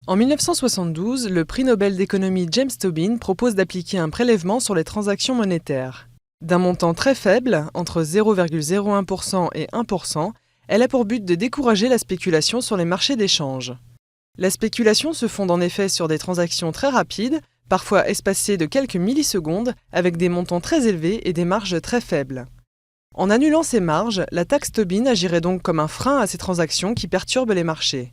En 1972, le prix Nobel d'économie James Tobin propose d'appliquer un prélèvement sur les transactions monétaires. D'un montant très faible, entre 0,01% et 1%, elle a pour but de décourager la spéculation sur les marchés d'échange. La spéculation se fonde en effet sur des transactions très rapides, parfois espacées de quelques millisecondes, avec des montants très élevés et des marges très faibles. En annulant ces marges, la taxe Tobin agirait donc comme un frein à ces transactions qui perturbent les marchés.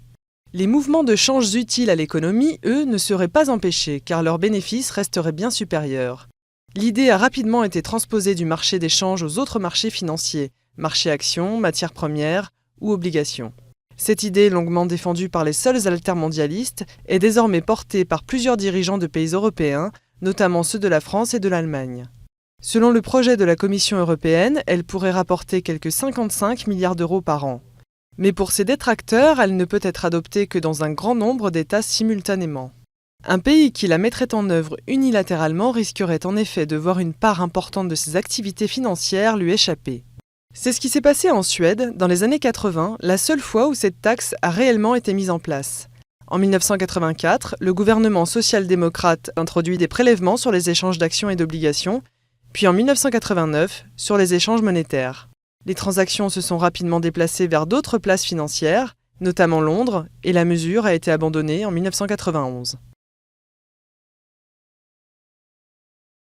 Les mouvements de change utiles à l'économie, eux, ne seraient pas empêchés, car leurs bénéfices resteraient bien supérieurs. L'idée a rapidement été transposée du marché des changes aux autres marchés financiers, marchés actions, matières premières ou obligations. Cette idée, longuement défendue par les seuls altermondialistes, est désormais portée par plusieurs dirigeants de pays européens, notamment ceux de la France et de l'Allemagne. Selon le projet de la Commission européenne, elle pourrait rapporter quelques 55 milliards d'euros par an. Mais pour ses détracteurs, elle ne peut être adoptée que dans un grand nombre d'États simultanément. Un pays qui la mettrait en œuvre unilatéralement risquerait en effet de voir une part importante de ses activités financières lui échapper. C'est ce qui s'est passé en Suède dans les années 80, la seule fois où cette taxe a réellement été mise en place. En 1984, le gouvernement social-démocrate introduit des prélèvements sur les échanges d'actions et d'obligations, puis en 1989, sur les échanges monétaires. Les transactions se sont rapidement déplacées vers d'autres places financières, notamment Londres, et la mesure a été abandonnée en 1991.